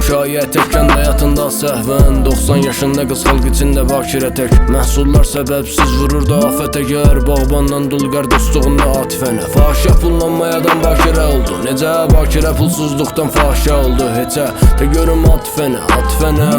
Şayət etkən həyatında səhvən 90 yaşında qız xalq içində bakirə tək Məhsullar səbəbsiz vurur da afət əgər Bağbandan dulqar dostluğunda atifənə Fahişə pullanmayadan bakirə oldu Necə bakirə pulsuzluqdan fahişə oldu Heçə də görüm atifənə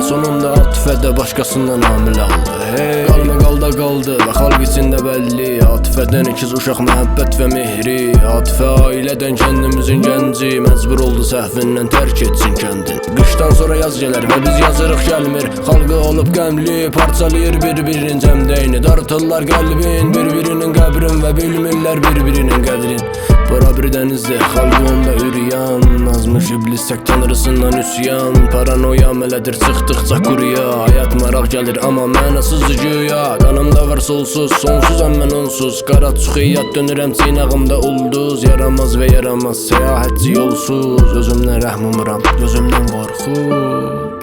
Sonunda atifədə başqasından hamilə oldu Hey, qalma qalda qaldı və xalq içində bəlli Atifədən ikiz uşaq məhəbbət və mehri Atifə ailədən kəndimizin gənci Məcbur oldu səhvindən tərk etsin kəndin Qışdan sonra yaz gələr və biz yazırıq gəlmir Xalqı olub qəmli parçalayır bir-birinin cəmdəyini Dartırlar qəlbin bir-birinin qəbrin və bilmirlər bir-birinin qədrin Bura bir dənizdir xalqı onda üryan Azmış iblis tək tanrısından üsyan Paranoya mələdir çıxdıqca quruya Həyat maraq gəlir amma mənasızdır güya Qanımda var solsuz sonsuzam mən onsuz Qara çıxıyat dönürəm çiynağımda ulduz Yaramaz və yaramaz səyahətçi yolsuz Özümdən rəhm umuram gözümdən qorxu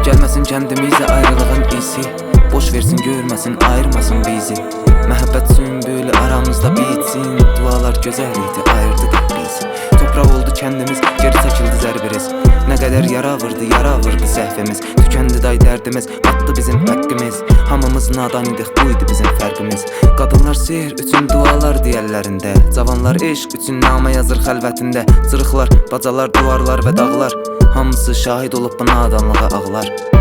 Gəlməsin kəndimizə ayrılığın isi Boş versin görməsin ayırmasın bizi Məhəbbət sümbülü aramızda bitsin Dualar gözəllikdi ayırdı da bizi Topraq oldu kəndimiz geri çəkildi zərbiriz Nə qədər yara vurdu səhvimiz Tükəndi day dərdimiz batdı bizim həqqimiz Hamımız nadan idik buydu bizim fərqimiz Qadınlar sihir üçün dualar deyərlərində Cavanlar eşq üçün namə yazır xəlvətində Cırıqlar, bacalar, duvarlar və dağlar Hamısı şahid olub bu nadanlığa ağlar